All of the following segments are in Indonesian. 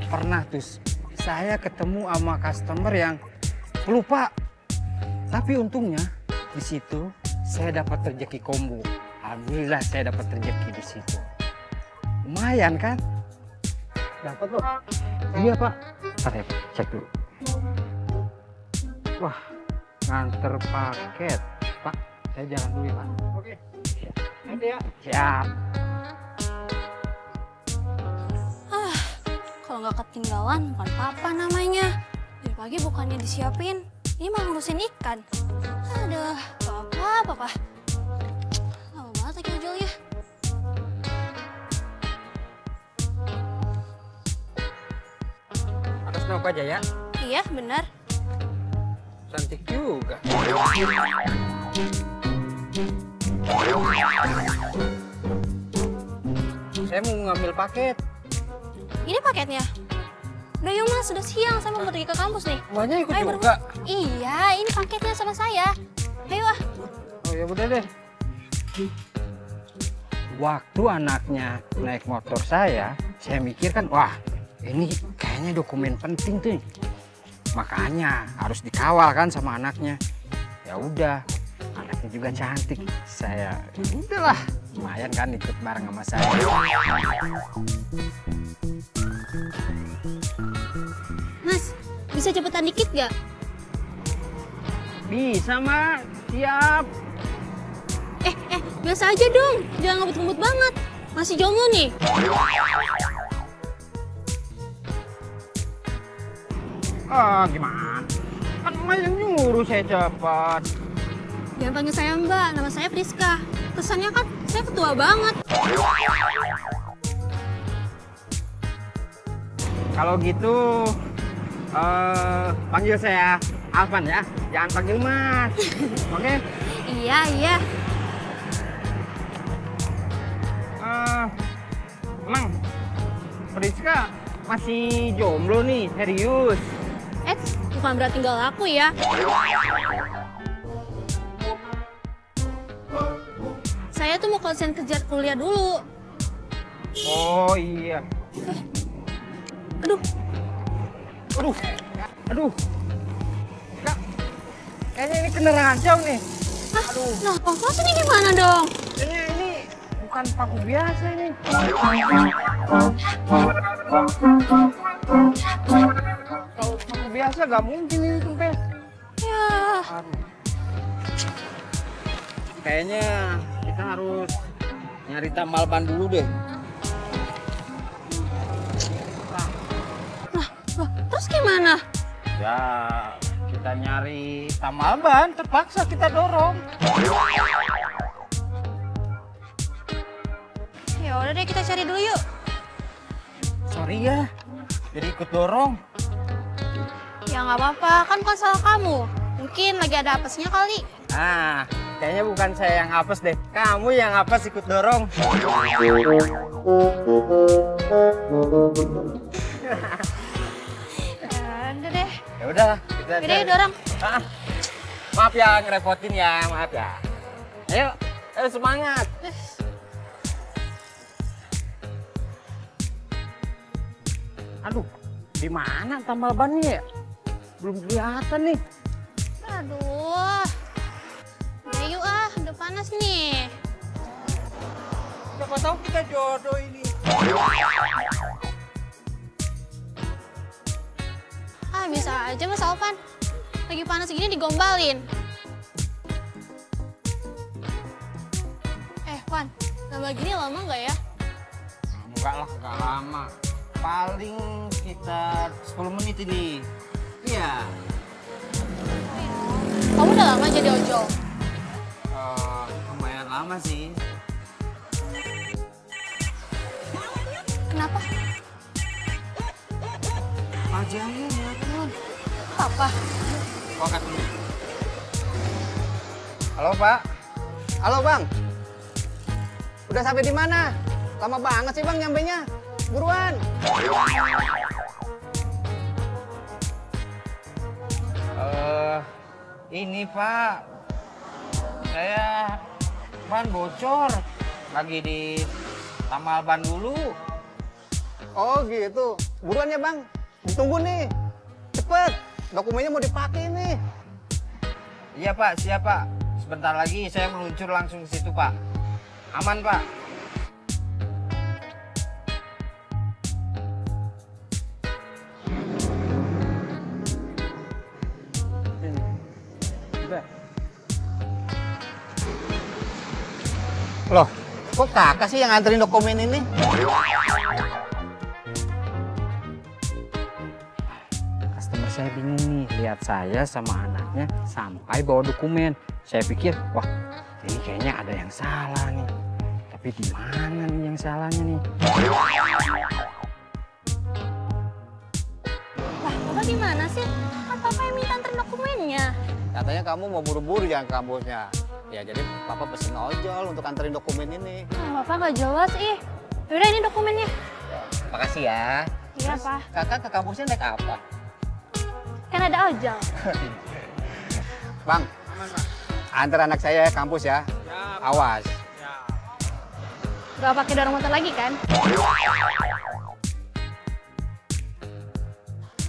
pernah tuh saya ketemu sama customer yang pelupa. Tapi untungnya di situ saya dapat rezeki combo. Alhamdulillah saya dapat rezeki di situ. Lumayan kan? Dapat loh. Iya Pak. Ntar ya, cek dulu. Wah, nganter paket. Pak, saya jalan dulu ya Pak. Oke. Nanti ya. Siap. Kalau nggak ketinggalan bukan papa namanya. Dari pagi bukannya disiapin, ini malah ngurusin ikan. Aduh, papa. Lama banget lagi ojolnya. Atas nama Pak Jaya. Iya, benar. Cantik juga. Saya mau ngambil paket. Ini paketnya. Udah yuk mas, sudah siang. Saya mau pergi ke kampus nih. Banyak ikut Ayo, juga. Iya, ini paketnya sama saya. Ayo ah. Oh ya udah deh. Waktu anaknya naik motor saya mikir kan, wah ini kayaknya dokumen penting tuh. Makanya harus dikawal kan sama anaknya. Ya udah, anaknya juga cantik. Saya, udahlah, lumayan kan ikut bareng sama saya. Mas, bisa cepetan dikit gak? Bisa, Mak. Siap. Biasa aja dong. Jangan ngebut-ngebut banget. Masih jomblo nih. Gimana? Kan Emak yang nyuruh saya cepat. Jangan panggil saya Mbak, nama saya Priska. Kesannya kan saya ketua banget. Kalau gitu, panggil saya Alvan ya. Jangan panggil Mas. Oke? Iya. Emang, Priska masih jomblo nih, serius. Bukan berarti tinggal aku ya. Saya tuh mau konsen kejar kuliah dulu. Oh iya. Aduh. Kak, kayaknya ini kena ranjau nih. Aduh. Nah, terus ini gimana dong? Kayaknya ini bukan paku biasa ini. Kalau paku biasa gak mungkin ini kempes. Ya. Aduh. Kayaknya kita harus nyari tambal ban dulu deh. Terus gimana? Ya, kita nyari tambal ban, terpaksa kita dorong. Ya udah deh, kita cari dulu yuk. Sorry ya, jadi ikut dorong. Ya nggak apa-apa, kan bukan salah kamu. Mungkin lagi ada apesnya kali. Ah, kayaknya bukan saya yang apes deh. Kamu yang apes ikut dorong. Udah deh. Ya udah, kita Yaudah, yuk dorong. Maaf ya ngerepotin ya, maaf ya. Ayo semangat. Aduh, di mana tambal bannya ya? Belum kelihatan nih. Aduh. Udah yuk udah panas nih. Siapa tahu kita jodoh ini. Bisa aja Mas Alvan. Lagi panas gini digombalin. Van, tambah gini lama nggak ya? Enggak lah, enggak lama. Paling sekitar 10 menit ini. Iya. Kamu udah lama jadi ojol? Lumayan lama sih. Kenapa? Aja ya, teman. Apa? Angkat dulu. Halo, Pak. Halo, Bang. Udah sampai di mana? Lama banget sih, Bang, nyampenya. Buruan. Ini, Pak. Saya ban bocor. Lagi di tambal ban dulu. Oh gitu. Buruan ya bang. Ditunggu nih. Cepet. Dokumennya mau dipakai nih. Iya Pak, siap Pak. Sebentar lagi saya meluncur langsung ke situ Pak. Aman Pak. Loh, kok kakak sih yang nganterin dokumen ini? Customer saya bingung nih, lihat saya sama anaknya sampai bawa dokumen. Saya pikir, wah ini kayaknya ada yang salah nih. Tapi di mana nih yang salahnya nih? Lah, Papa gimana sih? Kan Papa yang minta anterin dokumennya. Katanya kamu mau buru-buru jalan ke kampusnya. Ya jadi papa pesen ojol untuk anterin dokumen ini. Ah, Papa nggak jelas ih. Yaudah ini dokumennya. Makasih ya. Iya, Pak. Kakak ke kampusnya naik apa? Kan ada ojol. Bang, antar anak saya ke kampus ya. Awas. Gak pakai dorong motor lagi kan?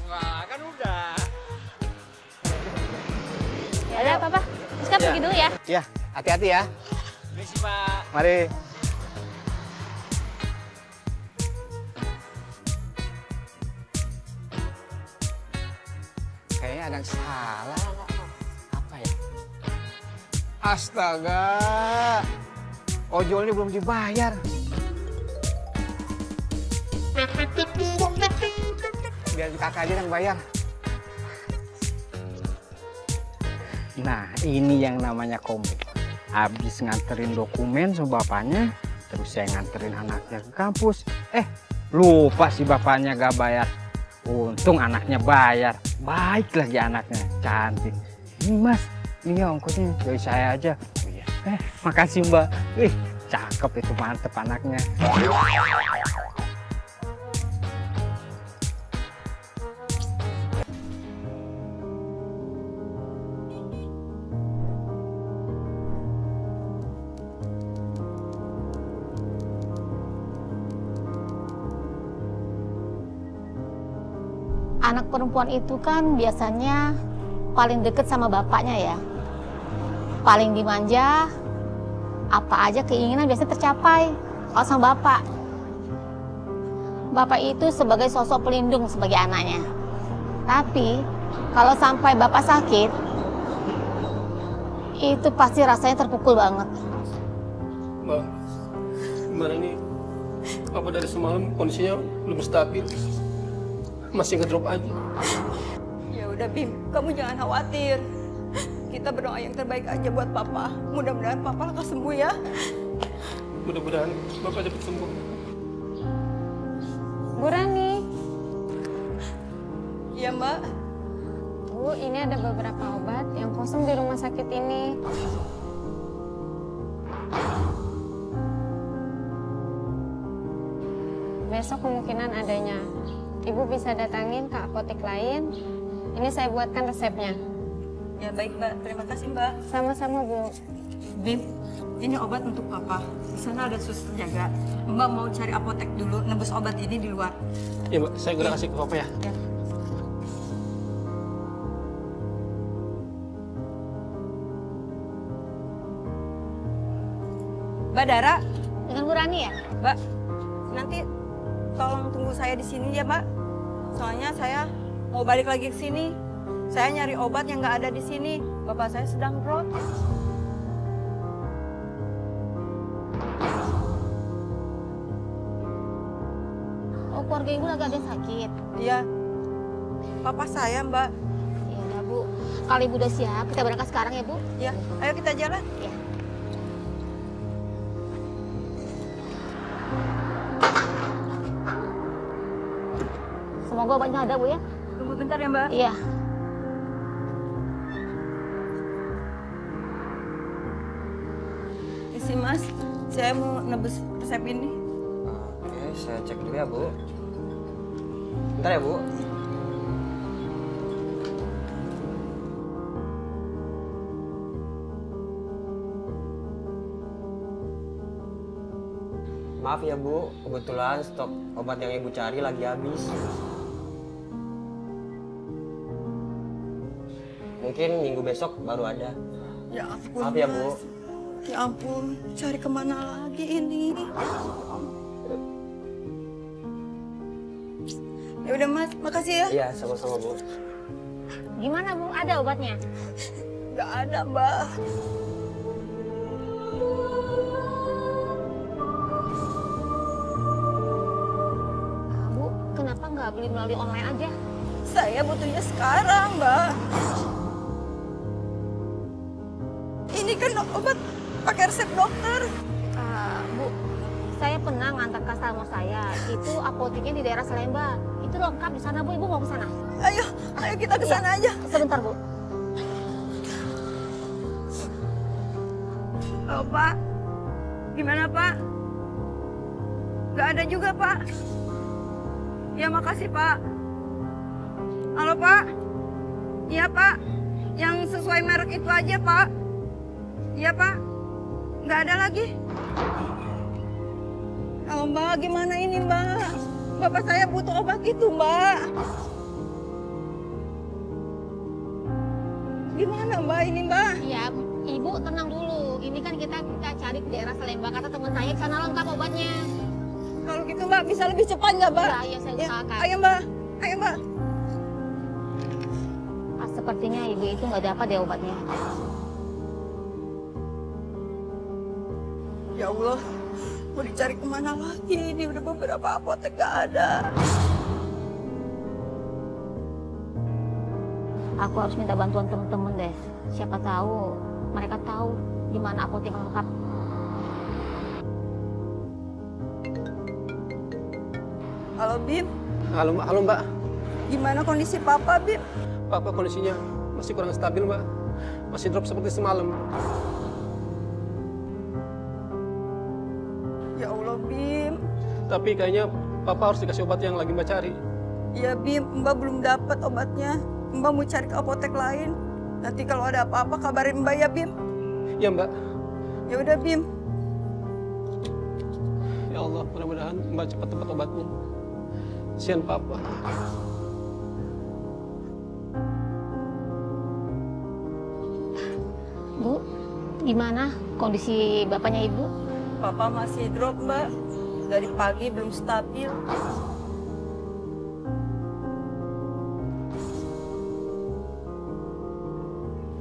Enggak, kan udah. Ya udah, Papa. Sekarang pergi dulu ya. Ya, hati-hati ya. Misi Pak. Mari. Kayaknya ada yang salah. Apa ya? Astaga. Ojolnya belum dibayar. Biar kakak aja yang bayar. Nah, ini yang namanya kombo. Habis nganterin dokumen sama bapaknya, terus saya nganterin anaknya ke kampus. Lupa si bapaknya gak bayar. Untung anaknya bayar. Baik lagi anaknya, cantik. Ini mas, ini ongkosnya dari saya aja. Oh iya. Makasih mbak. Wih, cakep itu, mantep anaknya. Anak perempuan itu kan biasanya paling deket sama bapaknya ya. Paling dimanja, apa aja keinginan biasanya tercapai kalau sama bapak. Bapak itu sebagai sosok pelindung sebagai anaknya. Tapi kalau sampai bapak sakit, itu pasti rasanya terpukul banget. Mbak, gimana ini? Papa dari semalam kondisinya belum stabil. Masih ngedrop aja. Ya udah Bim, kamu jangan khawatir. Kita berdoa yang terbaik aja buat Papa. Mudah-mudahan Papa lekas sembuh ya. Mudah-mudahan Bapak cepat sembuh. Bu Rani, Iya Mbak. Bu, ini ada beberapa obat yang kosong di rumah sakit ini. Besok kemungkinan adanya. Ibu bisa datangin ke apotek lain. Ini saya buatkan resepnya. Ya baik Mbak, terima kasih Mbak. Sama-sama, Bu. Bim, ini obat untuk Papa. Di sana ada suster jaga. Mbak mau cari apotek dulu, nebus obat ini di luar. Iya Mbak, saya udah kasih ke Papa ya. Ya. Mbak Dara, Dengan Bu Rani ya? Mbak, nanti tolong tunggu saya di sini ya Mbak. Soalnya saya mau balik lagi ke sini. Saya nyari obat yang nggak ada di sini. Bapak saya sedang drop. Oh, keluarga Ibu lagi ada yang sakit. Iya, Papa saya Mbak. Ya udah, Bu. Kalau Ibu udah siap, kita berangkat sekarang ya, Bu. Ya, ayo kita jalan. Ya. Semoga obatnya ada, Bu ya. Tunggu bentar ya Mbak. Iya. Isi Mas, saya mau nebus resep ini. Oke, saya cek dulu ya Bu. Bentar ya Bu. Maaf ya Bu, kebetulan stok obat yang Ibu cari lagi habis. Mungkin minggu besok baru ada. Ya ampun, Maaf ya, Mas. Bu. Ya ampun, cari kemana lagi ini? Ya udah Mas, makasih ya. Iya, sama-sama Bu. Gimana Bu, ada obatnya? Nggak ada, Mbak. Bu, kenapa nggak beli melalui online aja? Saya butuhnya sekarang, Mbak. Ini kan obat pakai resep dokter. Bu, saya pernah ngantar customer saya. Itu apoteknya di daerah Salemba. Itu lengkap di sana Bu, Ibu mau ke sana? Ayo kita ke sana aja. Sebentar Bu. Halo, Pak. Gimana, Pak? Nggak ada juga, Pak. Ya, makasih, Pak. Halo, Pak. Iya, Pak. Yang sesuai merek itu aja, Pak. Iya, Pak. Nggak ada lagi. Halo, Mbak. Gimana ini, Mbak? Bapak saya butuh obat itu, Mbak. Gimana, Mbak, ini, Mbak? Iya, Ibu tenang dulu. Ini kan kita cari di daerah Salemba. Kata teman saya di sana lengkap obatnya. Kalau gitu, Mbak, bisa lebih cepat nggak, Mbak? Iya, saya usahakan. Ayo, Mbak. Ayo, Mbak. Sepertinya Ibu itu nggak dapat ya obatnya. Ya Allah, mau dicari kemana lagi? Ini udah beberapa apotek nggak ada. Aku harus minta bantuan temen-temen deh. Siapa tahu mereka tahu di mana apotek yang lengkap. Halo, Bim. Halo Mbak. Gimana kondisi Papa, Bim? Papa kondisinya masih kurang stabil Mbak. Masih drop seperti semalam. Ya Allah, Bim. Tapi kayaknya Papa harus dikasih obat yang lagi Mbak cari. Iya, Bim. Mbak belum dapat obatnya. Mbak mau cari ke apotek lain. Nanti kalau ada apa-apa kabarin Mbak ya, Bim. Ya Mbak. Ya udah, Bim. Ya Allah, mudah-mudahan Mbak cepat dapat obatnya. Kasihan Papa. Bu, gimana kondisi bapaknya Ibu? Papa masih drop, Mbak. Dari pagi belum stabil.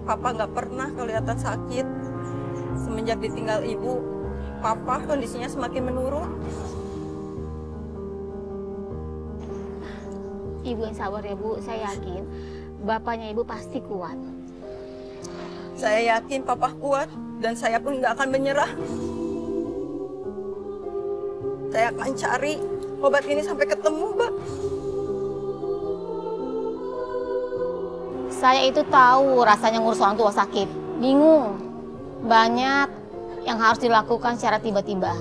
Papa nggak pernah kelihatan sakit. Semenjak ditinggal ibu, Papa kondisinya semakin menurun. Ibu yang sabar ya Bu, saya yakin bapaknya Ibu pasti kuat. Saya yakin Papa kuat dan saya pun nggak akan menyerah. Saya akan cari obat ini sampai ketemu, Mbak. Saya itu tahu rasanya ngurus orang tua sakit, bingung. Banyak yang harus dilakukan secara tiba-tiba.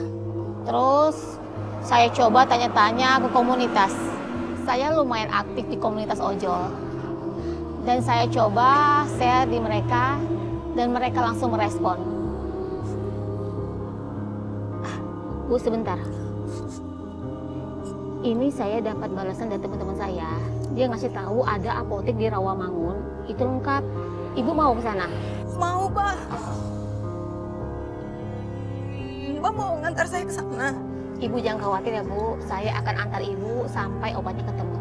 Terus saya coba tanya-tanya ke komunitas. Saya lumayan aktif di komunitas ojol. Dan saya coba share di mereka dan mereka langsung merespon. Bu, sebentar. Ini saya dapat balasan dari teman-teman saya. Dia ngasih tahu ada apotek di Rawamangun. Itu lengkap. Ibu mau ke sana? Mau, Pak. Mbak mau ngantar saya ke sana? Ibu jangan khawatir ya Bu. Saya akan antar Ibu sampai obatnya ketemu.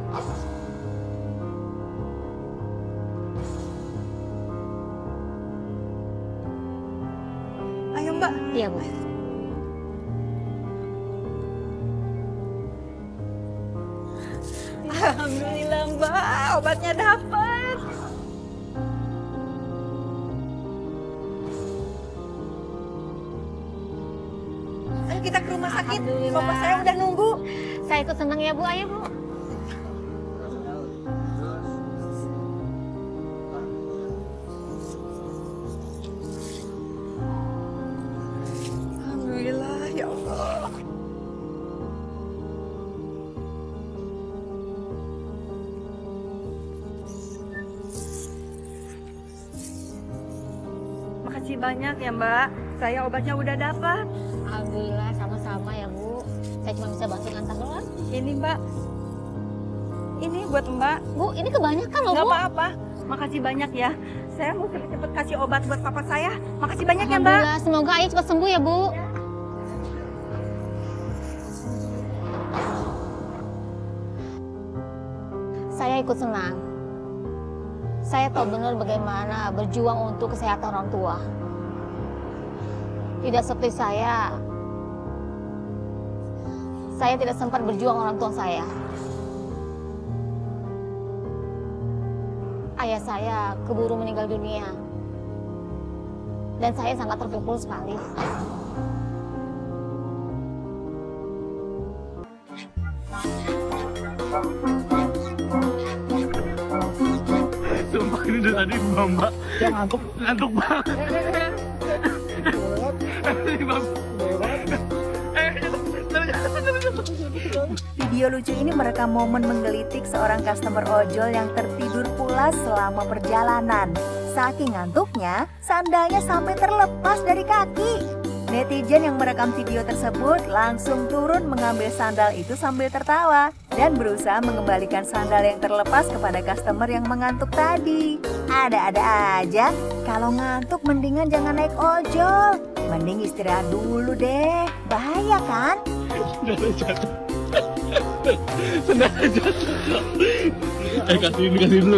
Ayo, Mbak. Iya Bu. Alhamdulillah, Mbak. Obatnya dapat. Ayo kita ke rumah sakit. Alhamdulillah. Bapak saya udah nunggu. Saya ikut senang ya Bu. Ayo Bu. Alhamdulillah, ya Allah. Makasih banyak ya, Mbak. Saya obatnya udah dapat. Alhamdulillah, sama-sama ya Bu. cuma bisa bantu ngantar doang. Ini Mbak. Ini buat Mbak. Bu, ini kebanyakan loh, Nggak Bu. apa-apa. Makasih banyak ya. Saya mau cepet-cepet kasih obat buat papa saya. Makasih banyak ya Mbak. Alhamdulillah, semoga Ayah cepat sembuh ya, Bu. Saya ikut senang. Saya tahu benar bagaimana berjuang untuk kesehatan orang tua. Tidak seperti saya tidak sempat berjuang orang tua saya. Ayah saya keburu meninggal dunia. Dan saya sangat terpukul sekali. Sumpah ini udah tadi Mbak. Yang ngantuk banget. Video lucu ini merekam momen menggelitik seorang customer ojol yang tertidur pulas selama perjalanan. Saking ngantuknya, sandalnya sampai terlepas dari kaki. Netizen yang merekam video tersebut langsung turun mengambil sandal itu sambil tertawa dan berusaha mengembalikan sandal yang terlepas kepada customer yang mengantuk tadi. Ada-ada aja, kalau ngantuk mendingan jangan naik ojol. Mending istirahat dulu deh, bahaya kan? Sendalnya jatuh. Kasihin dulu.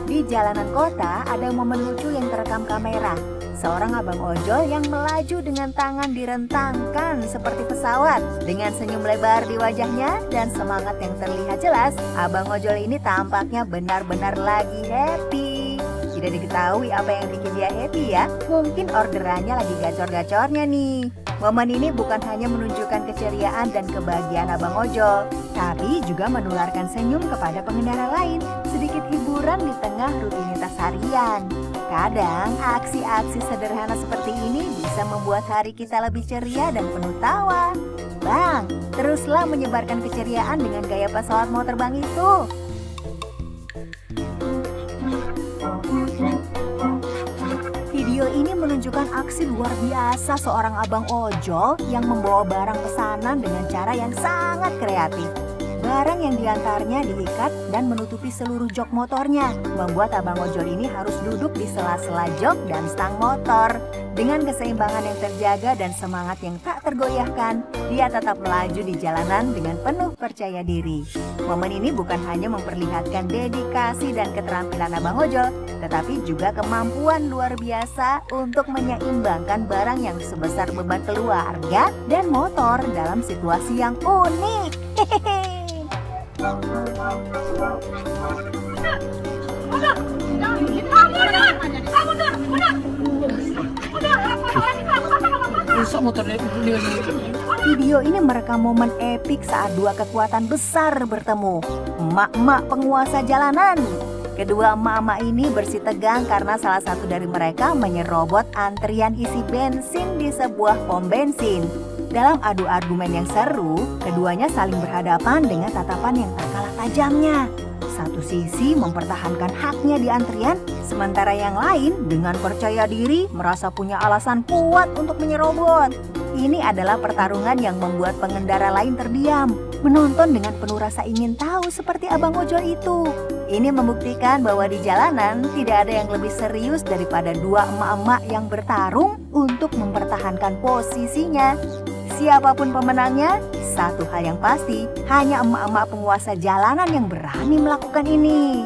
Di jalanan kota ada momen lucu yang terekam kamera. Seorang abang ojol yang melaju dengan tangan direntangkan seperti pesawat. Dengan senyum lebar di wajahnya dan semangat yang terlihat jelas, abang ojol ini tampaknya benar-benar lagi happy. Tidak diketahui apa yang bikin dia happy ya. Mungkin orderannya lagi gacor-gacornya nih. Momen ini bukan hanya menunjukkan keceriaan dan kebahagiaan abang ojol, tapi juga menularkan senyum kepada pengendara lain. Sedikit hiburan di tengah rutinitas harian. Kadang aksi-aksi sederhana seperti ini bisa membuat hari kita lebih ceria dan penuh tawa. Bang, teruslah menyebarkan keceriaan dengan gaya pesawat mau terbang itu. Video ini menunjukkan aksi luar biasa seorang abang ojol yang membawa barang pesanan dengan cara yang sangat kreatif. Barang yang diantarnya diikat dan menutupi seluruh jok motornya, membuat abang ojol ini harus duduk di sela-sela jok dan stang motor. Dengan keseimbangan yang terjaga dan semangat yang tak tergoyahkan, dia tetap melaju di jalanan dengan penuh percaya diri. Momen ini bukan hanya memperlihatkan dedikasi dan keterampilan abang ojol, tetapi juga kemampuan luar biasa untuk menyeimbangkan barang yang sebesar beban keluarga dan motor dalam situasi yang unik. Hehehe. Video ini merekam momen epik saat dua kekuatan besar bertemu. Emak-emak penguasa jalanan. Kedua emak-emak ini bersitegang karena salah satu dari mereka menyerobot antrian isi bensin di sebuah pom bensin. Dalam adu argumen yang seru, keduanya saling berhadapan dengan tatapan yang tak kalah tajamnya. Satu sisi mempertahankan haknya di antrian, sementara yang lain dengan percaya diri merasa punya alasan kuat untuk menyerobot. Ini adalah pertarungan yang membuat pengendara lain terdiam, menonton dengan penuh rasa ingin tahu seperti abang ojol itu. Ini membuktikan bahwa di jalanan tidak ada yang lebih serius daripada dua emak-emak yang bertarung untuk mempertahankan posisinya. Siapapun pemenangnya, satu hal yang pasti, hanya emak-emak penguasa jalanan yang berani melakukan ini.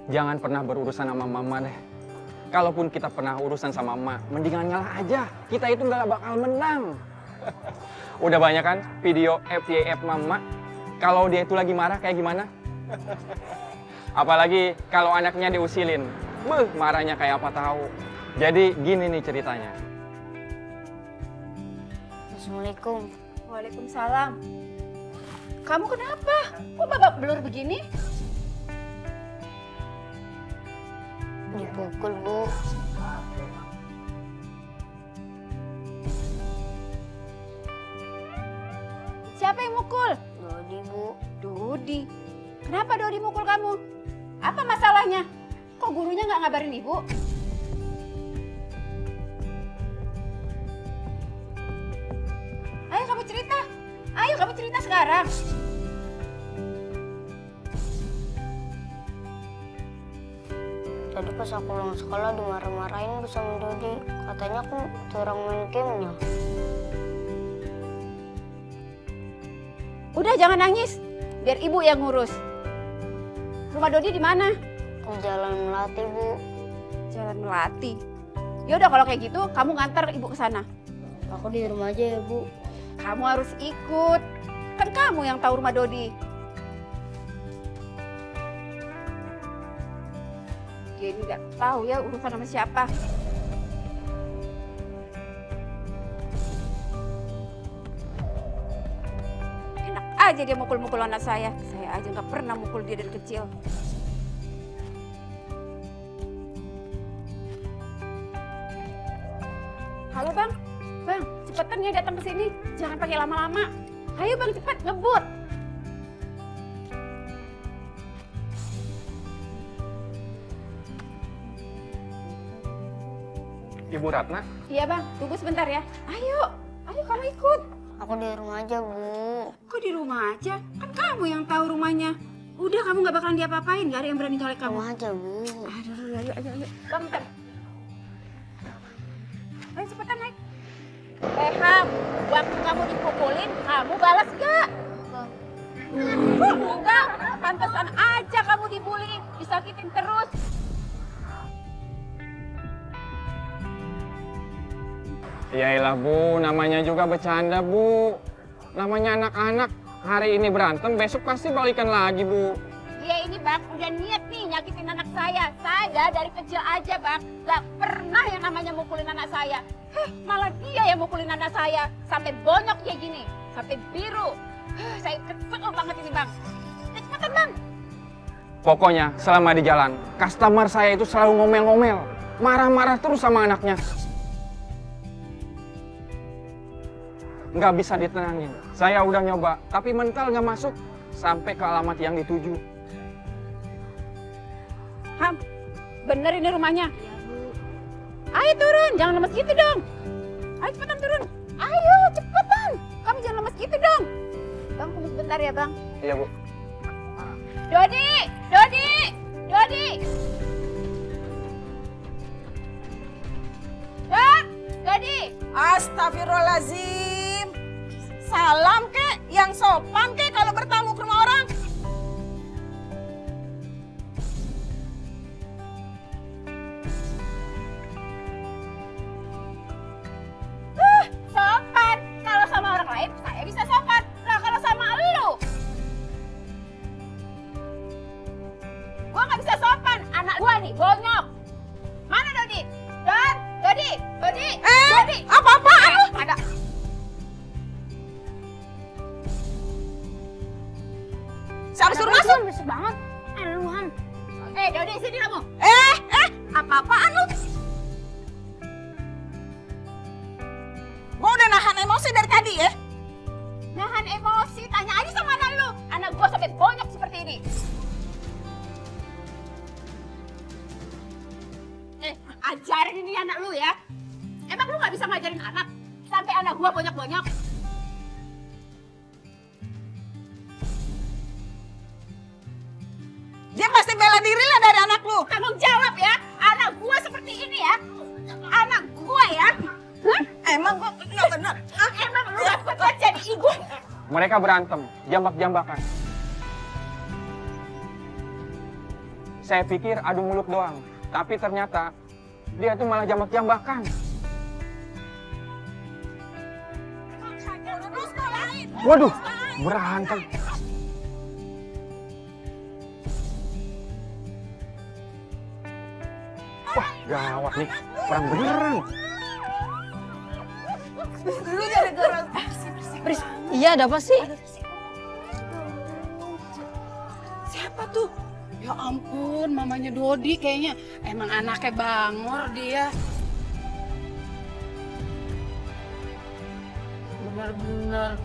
Jangan pernah berurusan sama mama deh. Kalaupun kita pernah urusan sama emak, mendingan ngalah aja. Kita itu nggak bakal menang. Udah banyak kan video FYF mama. Kalau dia itu lagi marah kayak gimana? Apalagi kalau anaknya diusilin. Marahnya kayak apa tahu. Jadi gini nih ceritanya. Assalamualaikum. Waalaikumsalam. Kamu kenapa? Kok babak belur begini? Dipukul, Bu. Siapa yang mukul? Dodi, Bu. Dodi. Kenapa Dodi mukul kamu? Apa masalahnya? Kok gurunya nggak ngabarin Ibu? Ayo kamu cerita. Ayo kamu cerita sekarang. Tadi pas aku pulang sekolah dimarah-marahin Bu sama Dodi. Katanya aku curang main gamenya. Udah jangan nangis. Biar Ibu yang ngurus. Rumah Dodi di mana? Di Jalan Melati, Bu. Jalan Melati. Yaudah kalau kayak gitu kamu ngantar Ibu ke sana. Aku di rumah aja ya, Bu. Kamu harus ikut. Kan kamu yang tahu rumah Dodi. Dia ini nggak tahu ya urusan sama siapa. Enak aja dia mukul-mukul anak saya. Saya aja nggak pernah mukul dia dari kecil. Halo Bang, Bang, cepetan ya datang ke sini. Jangan pakai lama-lama. Ayo Bang, cepat ngebut. Ibu Ratna? Iya Bang, tunggu sebentar ya. Ayo, ayo kamu ikut. Aku di rumah aja, Bu. Kok di rumah aja? Kan kamu yang tahu rumahnya. Udah kamu nggak bakalan diapa-apain, nggak ada yang berani colek kamu. Rumah aja, Bu. Aduh, ayo. Bang, bentar. Ayo cepetan naik. Ham, waktu kamu dipukulin, kamu balas nggak? Enggak, pantesan aja kamu dibully, disakitin terus. Yaelah Bu, namanya juga bercanda Bu. Namanya anak-anak, hari ini berantem, besok pasti balikan lagi Bu. Dia ini Bang, udah niat nih nyakitin anak saya. Saya dari kecil aja Bang, gak pernah yang namanya mukulin anak saya. Malah dia yang mukulin anak saya. Sampai bonyok kayak gini, sampai biru. Saya kesel banget ini Bang. Cepetan Bang. Pokoknya selama di jalan, customer saya itu selalu ngomel-ngomel. Marah-marah terus sama anaknya. Nggak bisa ditenangin. Saya udah nyoba, tapi mental nggak masuk sampai ke alamat yang dituju. Ham, bener ini rumahnya? Iya, Bu. Ayo turun, jangan lemes gitu dong. Ayo cepetan turun. Ayo cepetan. Kamu jangan lemes gitu dong. Bang, tunggu sebentar ya Bang. Iya Bu. Dodi. Dodi. Astagfirullahaladzim. Salam kek, yang sopan kek kalau bertamu ke rumah orang. Sopan. Kalau sama orang lain, saya bisa sopan. Nah, kalau sama elu, gua nggak bisa sopan. Anak gua nih, bonyok. Mana Dodi? Dodi. Apa-apaan lu? Ada. Siapa suruh masuk? Besar banget. Eluhan. Dodi, sini kamu. Apa-apaan lu? Gua udah nahan emosi dari tadi ya. Nahan emosi, tanya aja sama anak lu. Anak gua sampai bonyok seperti ini. Ajarin ini anak lu ya. Emang lu gak bisa ngajarin anak? Sampai anak gua bonyok-bonyok. Dia pasti bela diri lah dari anak lu. Tanggung jawab ya. Anak gua seperti ini ya. Anak gua ya. Emang gua nggak benar. Emang lu gak kuat jadi ibu. Mereka berantem, jambak-jambakan. Saya pikir adu mulut doang, tapi ternyata dia tuh malah jambak-jambakan. Waduh, berantem. Wah, gawat nih, perang beneran. Lu gara-gara Bersih. Iya, ada apa sih? Siapa tuh? Ya ampun, mamanya Dodi kayaknya. Emang anaknya bangor dia. Bener-bener.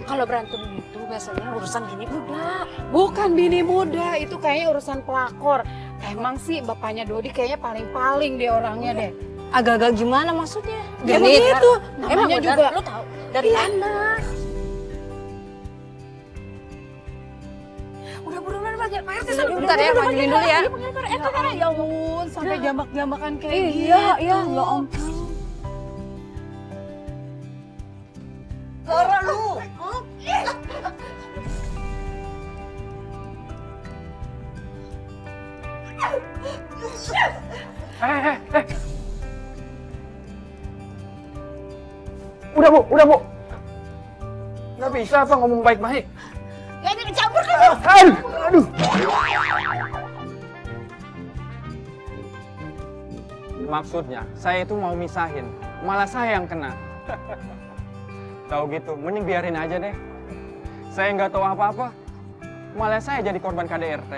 Kalau berantem itu biasanya urusan bini muda. Bukan bini muda, itu kayaknya urusan pelakor. Emang sih bapaknya Dodi kayaknya paling-paling dia orangnya deh. Agak-agak gimana maksudnya? Ya begitu, namanya Emang juga. Lu tahu dari mana? Udah buruan panggil Pak RT. Bentar ya, panggilin dulu ya. Panggil Pak RT kan. Ya ampun, sampai jambak-jambakan kayak gitu. Iya, ya ampun. Lora lu. Udah bu. Nggak bisa apa ngomong baik-baik. Ya ini dicampur kan. Aduh. Maksudnya, saya itu mau misahin, malah saya yang kena. Tahu gitu, mending biarin aja deh. Saya nggak tahu apa-apa, malah saya jadi korban KDRT.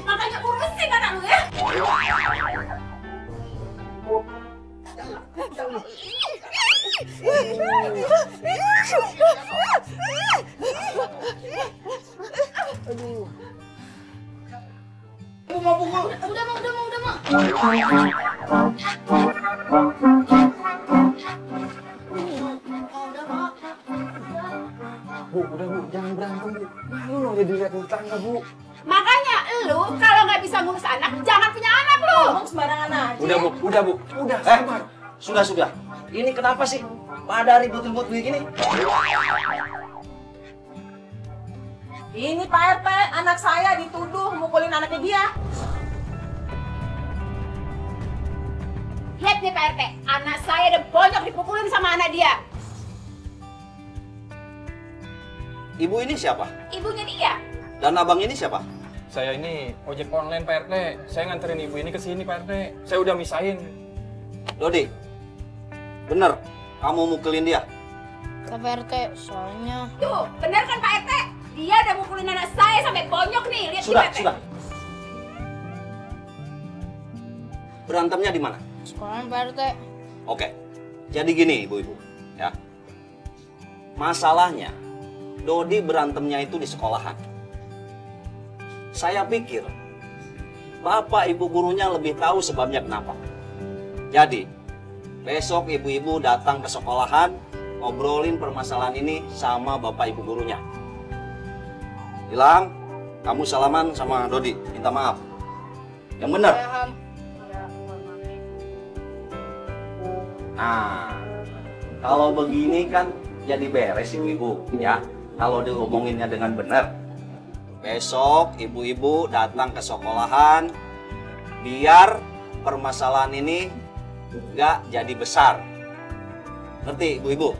Makanya urusin anak lu ya. Mau pukul. Udah mau. Bu, udah bu, jangan berantem bu. Malu loh jadi lihat tetangga bu. Makanya lu kalau nggak bisa ngurus anak, jangan punya anak lu. Ngomong sembarangan aja. Udah bu. Sabar. Sudah. Ini kenapa sih? Pada ribut-ribut begini? Ini Pak RT, anak saya dituduh mukulin anaknya dia. Lihat nih Pak RT, anak saya udah banyak dipukulin sama anak dia. Ibu ini siapa? Ibunya dia. Dan abang ini siapa? Saya ini ojek online Pak RT. Saya nganterin ibu ini ke sini Pak RT. Saya udah misahin. Dodi, bener kamu mukulin dia? Pak RT, soalnya... Tuh, bener kan Pak RT? Dia udah mukulin anak saya sampai bonyok nih. Lihat nih Pak RT. Sudah. Berantemnya di mana? Sekolah Pak RT. Oke, jadi gini ibu-ibu, ya. Masalahnya, Dodi berantemnya itu di sekolahan. Saya pikir, bapak ibu gurunya lebih tahu sebabnya kenapa. Jadi, besok ibu-ibu datang ke sekolahan, ngobrolin permasalahan ini sama bapak ibu gurunya. Bilang, kamu salaman sama Dodi, minta maaf. Yang benar. Nah, kalau begini kan jadi beres ibu-ibu, ya. Kalau diomonginnya dengan benar. Besok ibu-ibu datang ke sekolahan, biar permasalahan ini nggak jadi besar. Ngerti ibu-ibu?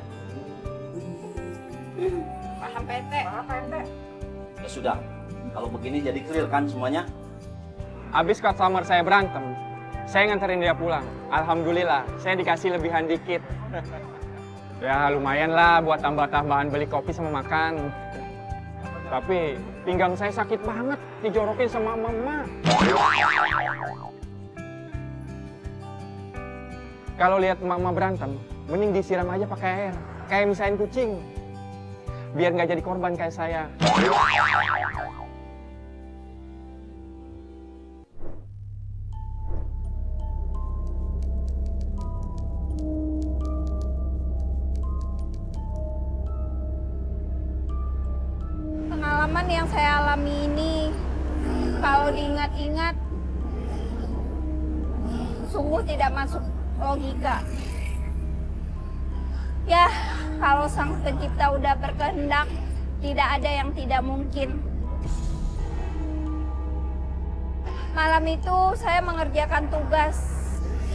Paham Pak RT. Ya sudah, kalau begini jadi clear kan semuanya? Abis customer saya berantem, saya nganterin dia pulang. Alhamdulillah, saya dikasih lebihan dikit. Ya lumayan lah buat tambah-tambahan beli kopi sama makan. Tapi pinggang saya sakit banget, dijorokin sama mama. Kalau lihat mama berantem, mending disiram aja pakai air. Kayak misahin kucing. Biar nggak jadi korban kayak saya. Pengalaman yang saya alami ini, kalau diingat-ingat, sungguh tidak masuk logika. Ya, kalau Sang Pencipta udah berkehendak, tidak ada yang tidak mungkin. Malam itu saya mengerjakan tugas,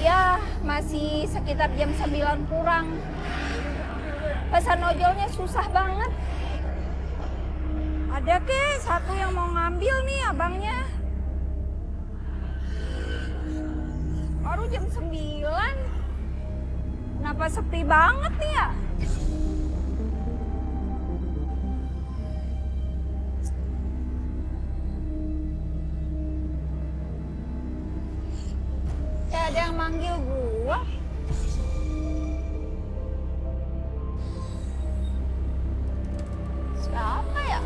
ya masih sekitar jam 9 kurang. Pesan ojolnya susah banget. Ada ke satu yang mau ngambil nih abangnya. Aduh. jam 9. Kenapa sepi banget nih ya? Kayak ada yang manggil gua. Siapa ya?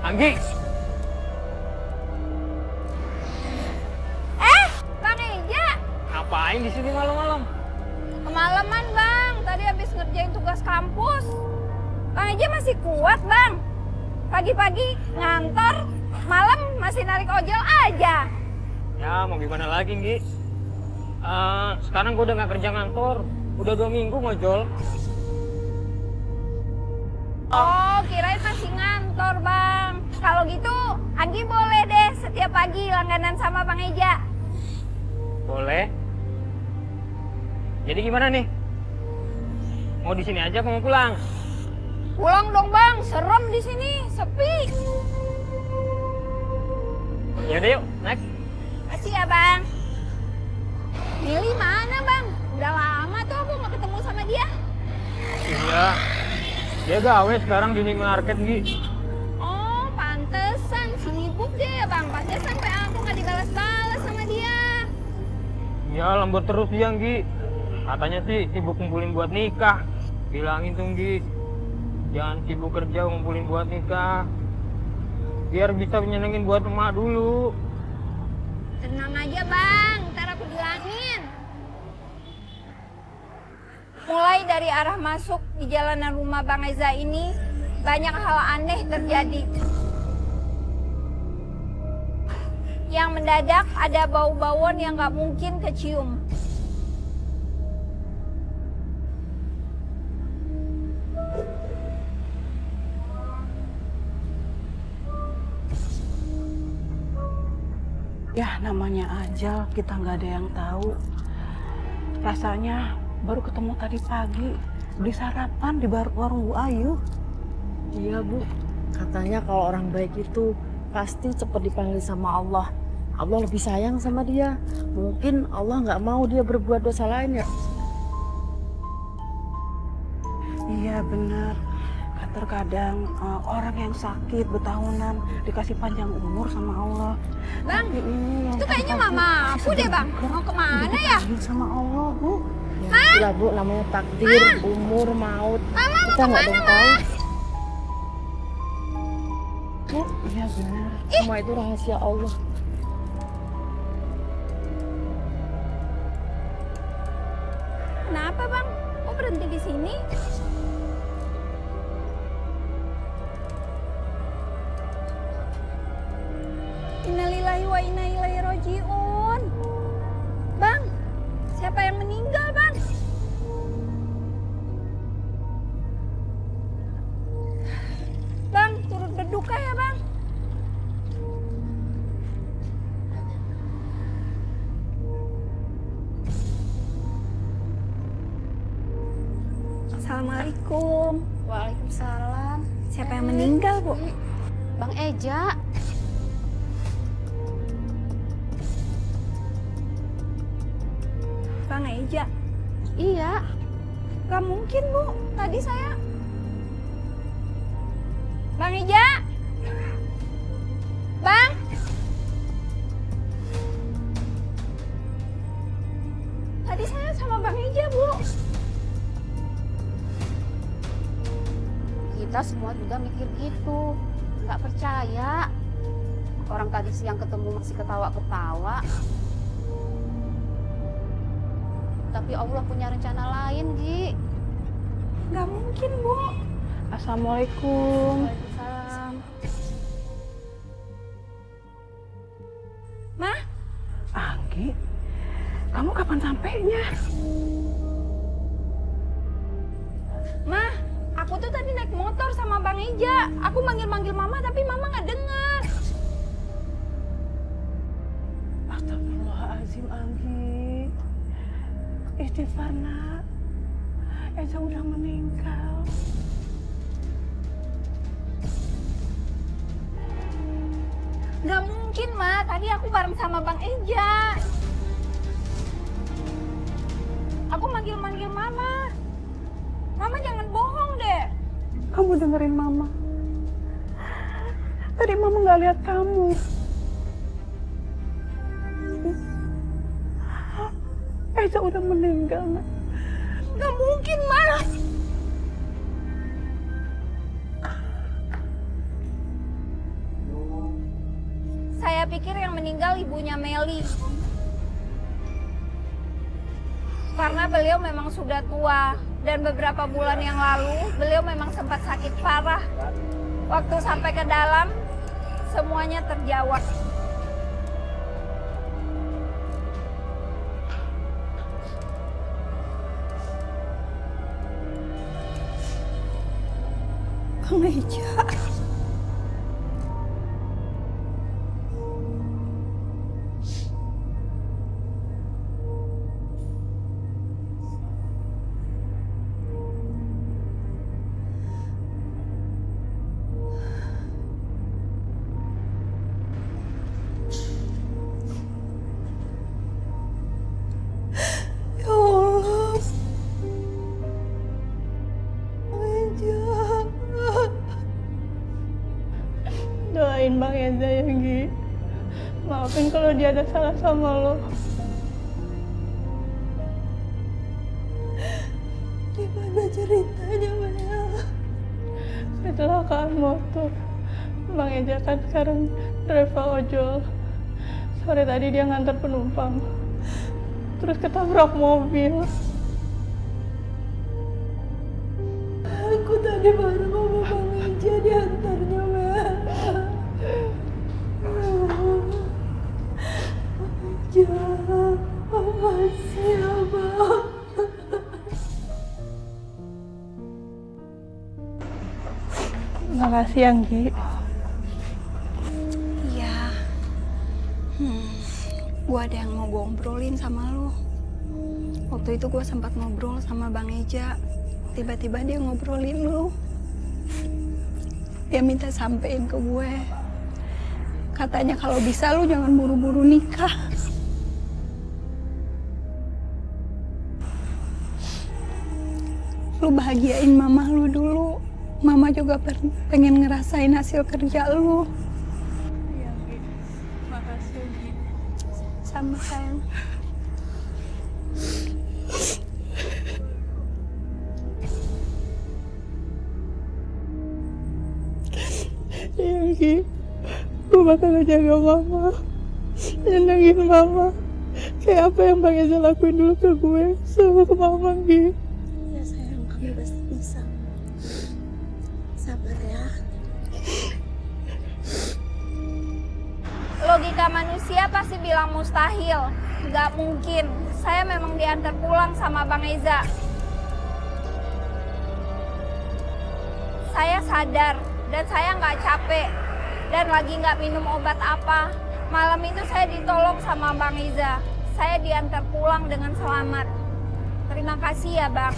Anggi! Bang Eja! Ngapain di sini malam-malam? Kemalaman bang, tadi habis ngerjain tugas kampus. Bang Eja masih kuat bang. Pagi-pagi ngantor, malam masih narik ojol aja. Ya mau gimana lagi, Nggi? Sekarang gue udah gak kerja ngantor. Udah 2 minggu ngojol. Oh, kirain masih ngantor bang. Kalau gitu, Anggi boleh deh setiap pagi langganan sama Bang Eja. Boleh. Jadi gimana nih? Mau di sini aja apa mau pulang? Pulang dong bang, serem di sini, sepi. Yaudah yuk, naik. Makasih ya bang. Mili mana bang? Udah lama tuh aku nggak ketemu sama dia. Iya. Dia gawe sekarang di minimarket, Nggi. Oh, pantesan sibuk deh ya bang. Pantesan sampai aku nggak dibalas-balas sama dia. Iya, lembur terus dia, Nggi. Katanya sih sibuk ngumpulin buat nikah. Bilangin tuh, Nggi. Jangan sibuk kerja ngumpulin buat nikah. Biar bisa menyenengin buat emak dulu. Tenang aja bang, ntar aku bilangin. Mulai dari arah masuk di jalanan rumah Bang Eza ini, banyak hal aneh terjadi. Yang mendadak ada bau bawon yang gak mungkin kecium. Ya namanya ajal, kita nggak ada yang tahu. Rasanya baru ketemu tadi pagi, beli sarapan di warung Bu Ayu. Iya Bu, katanya kalau orang baik itu pasti cepat dipanggil sama Allah. Allah lebih sayang sama dia. Mungkin Allah nggak mau dia berbuat dosa lain ya. Iya benar. Terkadang orang yang sakit bertahunan dikasih panjang umur sama Allah. Bang, ini itu kayaknya mama aku deh bang. Mau kemana ya? Sama Allah Bu. Ya Bu, namanya takdir, umur, maut. Mama, kita nggak ada yang tahu. Bu, iya benar. Semua itu rahasia Allah. Kenapa bang? Kok berhenti di sini? Innalillahi wa inna ilaihi roji'un. Bang, siapa yang meninggal bang? Bang, turut berduka ya bang. Assalamualaikum. Waalaikumsalam. Siapa yang meninggal Bu? Bang Eja. Bang Eja? Iya. Gak mungkin Bu, tadi saya... Bang Eja? Bang? Tadi saya sama Bang Eja Bu. Kita semua juga mikir gitu, nggak percaya. Orang tadi siang ketemu masih ketawa-ketawa. Tapi Allah punya rencana lain, Gi. Nggak mungkin, Bu. Assalamualaikum. Waalaikumsalam. Ma? Anggi, kamu kapan sampainya? Ma, aku tuh tadi naik motor sama Bang Eja. Aku manggil-manggil Mama, tapi Mama nggak dengar. Astagfirullahaladzim, Anggi. Istighfar, nak. Eza udah meninggal. Nggak mungkin. mungkin, Ma. Tadi aku bareng sama Bang Eja. Aku manggil-manggil Mama. Mama jangan bohong deh. Kamu dengerin Mama. Tadi Mama nggak lihat kamu. Eja udah meninggal, Nak. Nggak mungkin, Ma. Saya pikir yang meninggal ibunya Meli. Karena beliau memang sudah tua. Dan beberapa bulan yang lalu, beliau memang sempat sakit parah. Waktu sampai ke dalam, semuanya terjawab. Bang Eja. Doain Bang Eja ya, Gi. Maafin kalau dia ada salah sama lo. Gimana ceritanya, Mel? Kecelakaan motor. Bang Eja kan sekarang driver ojol. Sore tadi dia ngantar penumpang. Terus ketabrak mobil. Aku tadi baru sama Bang Eja diantarnya, Mel. Makasih ya, Bang. Makasih ya, Gi. Iya. Gue ada yang mau gue obrolin sama lo. Waktu itu gue sempat ngobrol sama Bang Eja. Tiba-tiba dia ngobrolin lo. Dia minta sampein ke gue. Katanya kalau bisa lo jangan buru-buru nikah. Lu bahagiain mama lu dulu. Mama juga pengen ngerasain hasil kerja lu. Iya, Gi. Makasih, Gi. Sama sayang. Iya, Gi. Gue bakal ngejaga Mama. Nyenengin Mama. Kayak apa yang Bang Eja lakuin dulu ke gue. Sama ke Mama, Gi. Ya sayang, kamu pasti bisa. Sabar ya. Logika manusia pasti bilang mustahil. Nggak mungkin. Saya memang diantar pulang sama Bang Eza. Saya sadar dan saya nggak capek dan lagi nggak minum obat apa. Malam itu saya ditolong sama Bang Eza. Saya diantar pulang dengan selamat. Terima kasih ya, Bang.